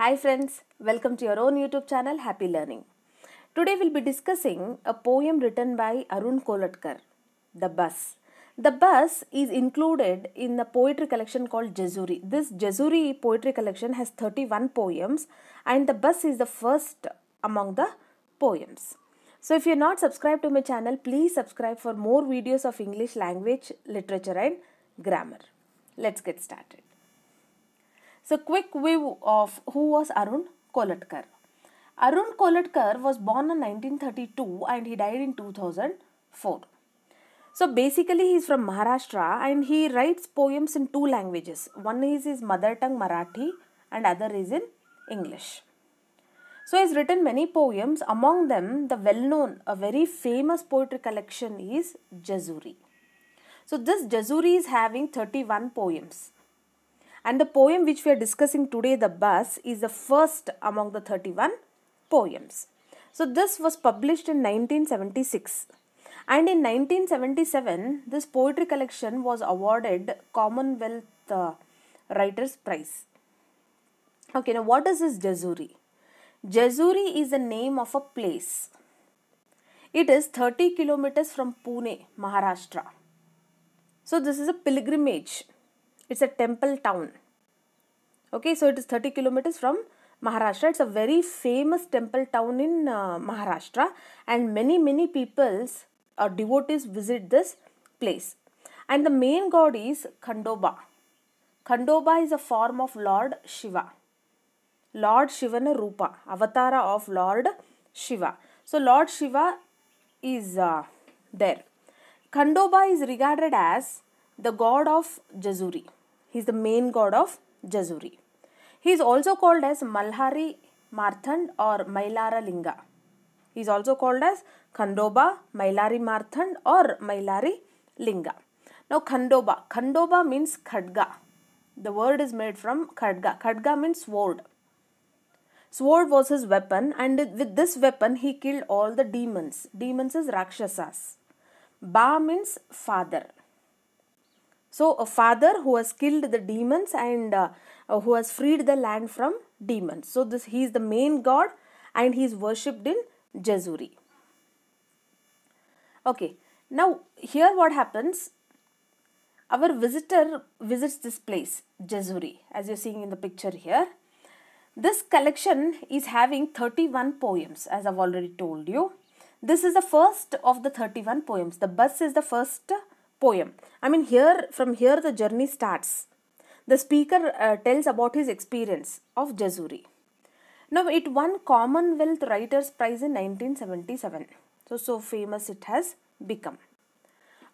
Hi friends, welcome to your own YouTube channel Happy Learning. Today we'll be discussing a poem written by Arun Kolatkar, The Bus. The Bus is included in the poetry collection called Jejuri. This Jejuri poetry collection has 31 poems and The Bus is the first among the poems. So if you're not subscribed to my channel, please subscribe for more videos of English language, literature and grammar. Let's get started. So quick view of who was Arun Kolatkar. Arun Kolatkar was born in 1932 and he died in 2004. So basically he is from Maharashtra and he writes poems in two languages. One is his mother tongue Marathi and other is in English. So he has written many poems. Among them the well-known, a very famous poetry collection is Jejuri. So this Jejuri is having 31 poems. And the poem which we are discussing today, The Bus, is the first among the 31 poems. So this was published in 1976. And in 1977, this poetry collection was awarded Commonwealth Writers' Prize. Okay, now what is this Jejuri? Jejuri is the name of a place. It is 30 kilometers from Pune, Maharashtra. So this is a pilgrimage. It's a temple town. Okay, so it is 30 kilometers from Maharashtra. It's a very famous temple town in Maharashtra and many peoples or devotees visit this place. And the main god is Khandoba. Khandoba is a form of Lord Shiva. Lord Shivana Rupa, avatara of Lord Shiva. So Lord Shiva is there. Khandoba is regarded as the god of Jejuri. He is the main god of Jejuri. He is also called as Malhari Marthand or Mailara Linga. He is also called as Khandoba, Mailari Marthand or Mailari Linga. Now Khandoba. Khandoba means khadga. The word is made from khadga. Khadga means sword. Sword was his weapon and with this weapon he killed all the demons. Demons is Rakshasas. Ba means father. So a father who has killed the demons and who has freed the land from demons. So he is the main god and he is worshipped in Jejuri. Okay, now here what happens? Our visitor visits this place, Jejuri, as you are seeing in the picture here. This collection is having 31 poems, as I have already told you. This is the first of the 31 poems. The Bus is the first poem. From here the journey starts. The speaker tells about his experience of Jejuri. Now it won Commonwealth Writers' Prize in 1977. So famous it has become.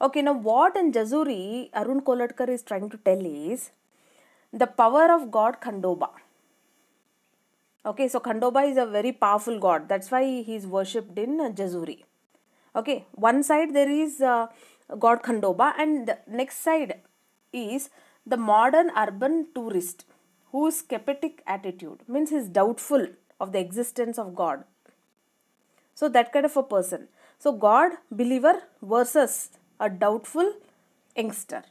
Okay, now what in Jejuri Arun Kolatkar is trying to tell is the power of God Khandoba. Okay, so Khandoba is a very powerful god. That's why he is worshipped in Jejuri. Okay, one side there is God Khandoba and the next side is the modern urban tourist whose skeptic attitude means he is doubtful of the existence of God. So that kind of a person. So God believer versus a doubtful youngster.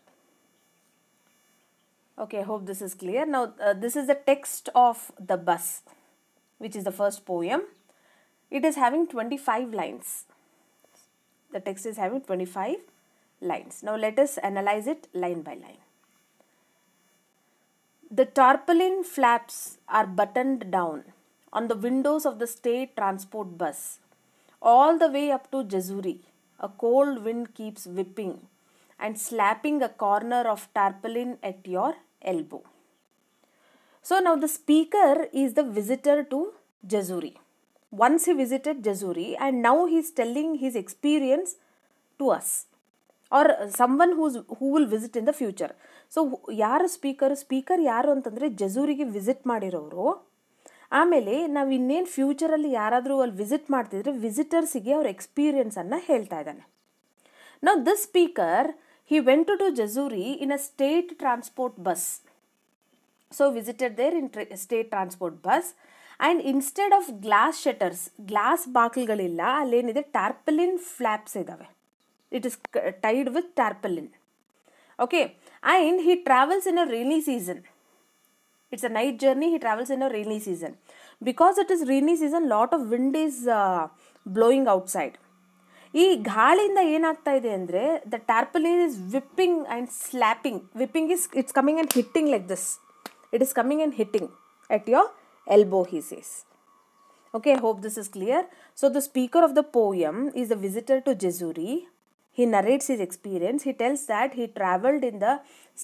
Okay, I hope this is clear. Now this is the text of The Bus, which is the first poem. It is having 25 lines. The text is having 25 lines. Now let us analyze it line by line. The tarpaulin flaps are buttoned down on the windows of the state transport bus. All the way up to Jejuri, a cold wind keeps whipping and slapping a corner of tarpaulin at your elbow. So now the speaker is the visitor to Jejuri. Once he visited Jejuri and now he is telling his experience to us or someone who will visit in the future. So ಯಾರು speaker ಯಾರು ಅಂತಂದರೆ ಜೆಜೂರಿಗೆ visit ಮಾಡಿರೋರು. ಆಮೇಲೆ ನಾವು ಇನ್ನೇನು ಫ್ಯೂಚರಲ್ಲಿ ಯಾರಾದರೂ ಅಲ್ಲಿ visit ಮಾಡ್ತಿದ್ರೆ ವಿಸಿಟರ್ಸಿಗೆ ಅವ್ರ ಎಕ್ಸ್ಪೀರಿಯನ್ಸನ್ನು ಹೇಳ್ತಾ ಇದ್ದಾನೆ. Now this speaker, he went to Jejuri in a state transport bus. So visited there in state transport bus and instead of glass shutters, glass ಬಾಗಿಲುಗಳಿಲ್ಲ, ಅಲ್ಲೇನಿದೆ tarpaulin flaps ಇದ್ದಾವೆ. It is tied with tarpaulin. Okay, and he travels in a rainy season. It's a night journey. He travels in a rainy season. Because it is rainy season, lot of wind is blowing outside. ಈ ಗಾಳಿಯಿಂದ ಏನಾಗ್ತಾ ಇದೆ ಅಂದರೆ the tarpaulin is whipping and slapping. Whipping is it's coming and hitting like this. It is coming and hitting at your elbow, he says. Okay, I hope this is clear. So the speaker of the poem is a visitor to Jejuri. He narrates his experience. He tells that he traveled in the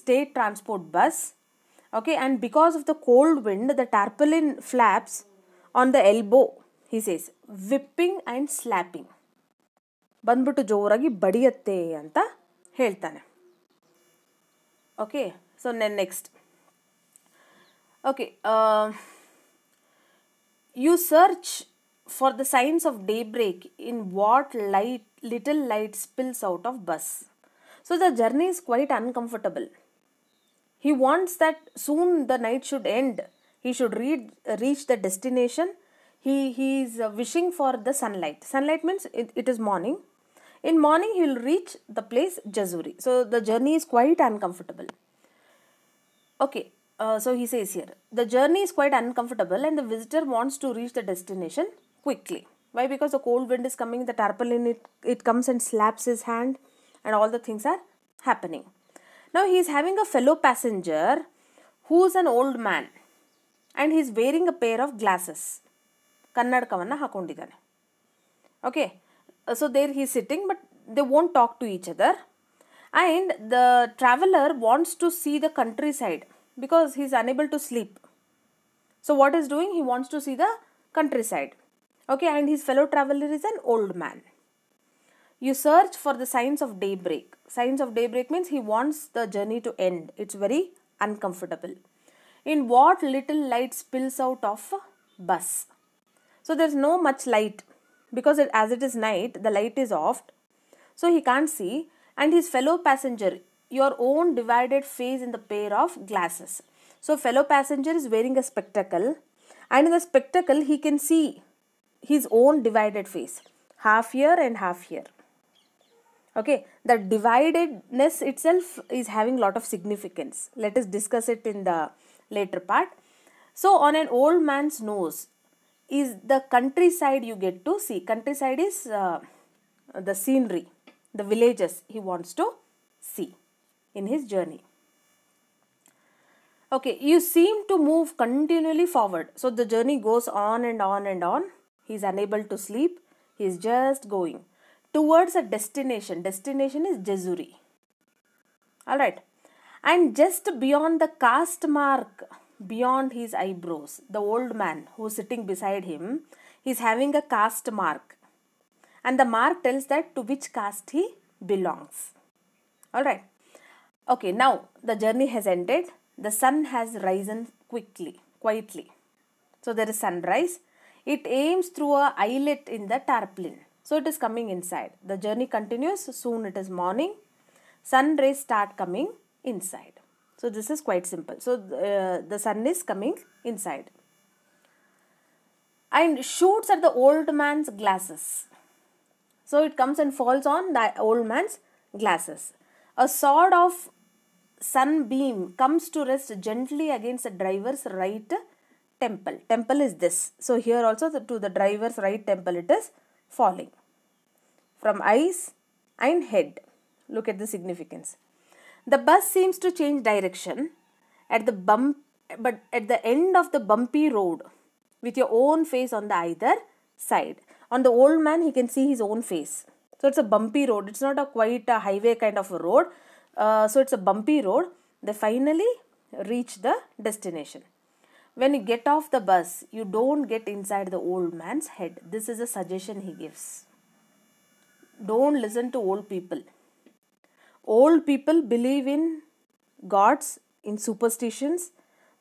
state transport bus. Okay, and because of the cold wind, the tarpaulin flaps on the elbow, he says, whipping and slapping. ಬಂದ್ಬಿಟ್ಟು ಜೋರಾಗಿ ಬಡಿಯತ್ತೆ ಅಂತ ಹೇಳ್ತಾನೆ. Okay, so next. Okay, you search for the signs of daybreak in what little light spills out of bus. So the journey is quite uncomfortable. He wants that soon the night should end. He should reach the destination. He is wishing for the sunlight. Sunlight means it is morning. In morning he will reach the place Jejuri. So the journey is quite uncomfortable. Okay. So he says here, the journey is quite uncomfortable and the visitor wants to reach the destination quickly. Why? Because the cold wind is coming, the tarpaulin, it comes and slaps his hand and all the things are happening. Now he is having a fellow passenger who is an old man and he is wearing a pair of glasses. Kannadakavanna hakondidane. Okay, so there he is sitting, but they won't talk to each other. And the traveler wants to see the countryside, because he is unable to sleep. So what is doing? He wants to see the countryside. Okay, and his fellow traveler is an old man. You search for the signs of daybreak. Signs of daybreak means he wants the journey to end. It's very uncomfortable. In what little light spills out of a bus. So there's no much light, because as it is night, the light is off. So he can't see. And his fellow passenger, your own divided face in the pair of glasses. So fellow passenger is wearing a spectacle, and in the spectacle he can see his own divided face, half here and half here. Okay, the dividedness itself is having lot of significance. Let us discuss it in the later part. So on an old man's nose is the countryside you get to see. Countryside is the scenery, the villages he wants to see in his journey. Okay, you seem to move continually forward. So the journey goes on and on and on. He is unable to sleep. He is just going towards a destination. Destination is Jejuri. Alright. And just beyond the caste mark, beyond his eyebrows, the old man who is sitting beside him, he is having a caste mark. And the mark tells that to which caste he belongs. Alright. Okay, now the journey has ended. The sun has risen quietly. So there is sunrise. It aims through a eyelet in the tarpaulin. So it is coming inside. The journey continues. Soon it is morning. Sun rays start coming inside. So this is quite simple. So the sun is coming inside. And shoots at the old man's glasses. So it comes and falls on the old man's glasses. A sword of sunbeam comes to rest gently against the driver's right temple. Temple is this. So here also to the driver's right temple it is falling. From eyes and head. Look at the significance. The bus seems to change direction but at the end of the bumpy road with your own face on the either side. On the old man he can see his own face. So it's a bumpy road. It's not quite a highway kind of a road. So it's a bumpy road. They finally reach the destination. When you get off the bus, you don't get inside the old man's head. This is a suggestion he gives. Don't listen to old people. Old people believe in gods, in superstitions.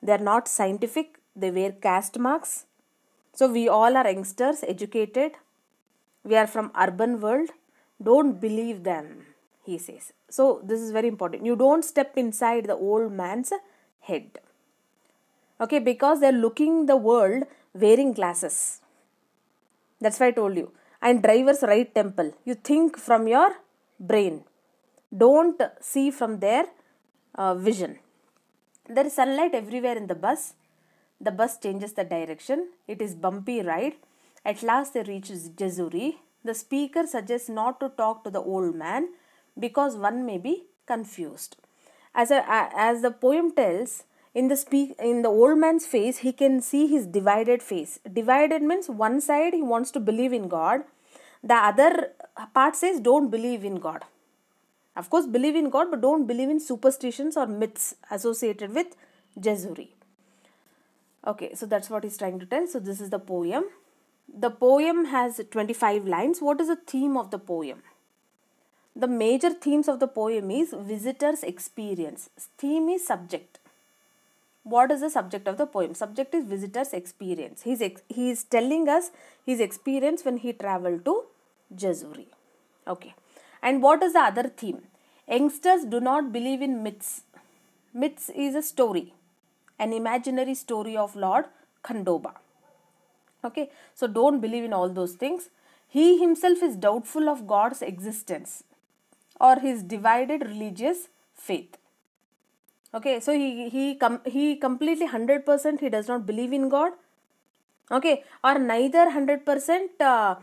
They are not scientific. They wear caste marks. So we all are youngsters, educated. We are from urban world. Don't believe them, he says. So this is very important. You don't step inside the old man's head. Okay, because they are looking the world wearing glasses. That's why I told you. And driver's right temple. You think from your brain. Don't see from their vision. There is sunlight everywhere in the bus. The bus changes the direction. It is bumpy ride. At last they reach Jejuri. The speaker suggests not to talk to the old man because one may be confused. As the poem tells, in the old man's face, he can see his divided face. Divided means one side he wants to believe in God. The other part says don't believe in God. Of course, believe in God, but don't believe in superstitions or myths associated with Jejuri. Okay, so that's what he's trying to tell. So this is the poem. The poem has 25 lines. What is the theme of the poem? The major themes of the poem is visitor's experience. Theme is subject. What is the subject of the poem? Subject is visitor's experience. He is telling us his experience when he traveled to Jejuri. Okay. And what is the other theme? Youngsters do not believe in myths. Myths is a story, an imaginary story of Lord Khandoba. Okay, so don't believe in all those things. He himself is doubtful of God's existence or his divided religious faith. Okay, so he completely 100% he does not believe in God. Okay, or neither 100%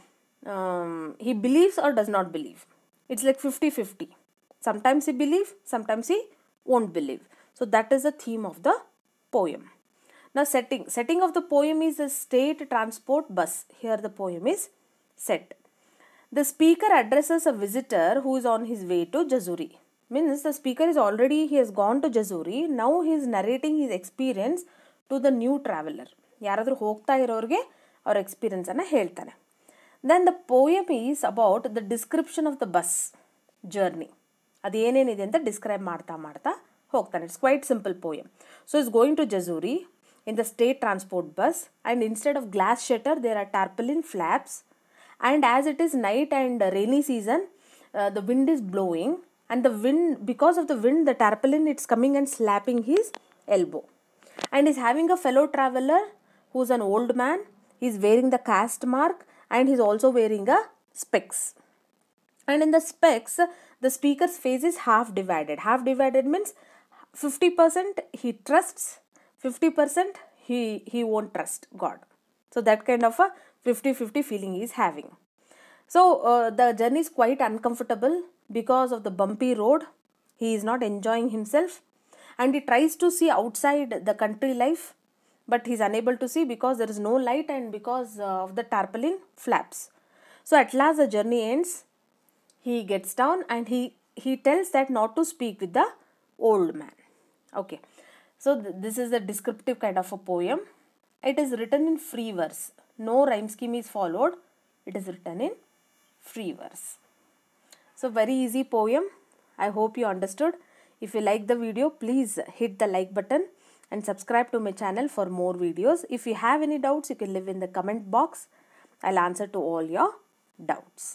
he believes or does not believe. It's like 50-50. Sometimes he believes, sometimes he won't believe. So that is the theme of the poem. Now setting of the poem is a state transport bus. Here the poem is set. The speaker addresses a visitor who is on his way to Jejuri. Means the speaker he has gone to Jejuri. Now he is narrating his experience to the new traveler. ಯಾರಾದರೂ ಹೋಗ್ತಾ ಇರೋರಿಗೆ ಅವರ experience ಅನ್ನು ಹೇಳ್ತಾನೆ. Then the poem is about the description of the bus journey. ಅದು ಏನೇನಿದೆ ಅಂತ describe ಮಾಡ್ತಾ ಹೋಗ್ತಾನೆ. It's quite simple poem. So he's going to Jejuri in the state transport bus, and instead of glass shutter there are tarpaulin flaps, and as it is night and rainy season, the wind is blowing, and because of the wind the tarpaulin it's coming and slapping his elbow, and he's having a fellow traveler who's an old man. He's wearing the caste mark and he's also wearing a specs, and in the specs the speaker's face is half divided. Half divided means 50% he trusts, 50% he won't trust God. So that kind of a 50-50 feeling he is having. So the journey is quite uncomfortable because of the bumpy road. He is not enjoying himself, and he tries to see outside the country life, but he is unable to see because there is no light and because of the tarpaulin flaps. So at last the journey ends. He gets down and he tells that not to speak with the old man. Okay, so this is the descriptive kind of a poem. It is written in free verse. No rhyme scheme is followed. It is written in free verse. So very easy poem. I hope you understood. If you like the video, please hit the like button and subscribe to my channel for more videos. If you have any doubts, you can leave in the comment box. I'll answer to all your doubts.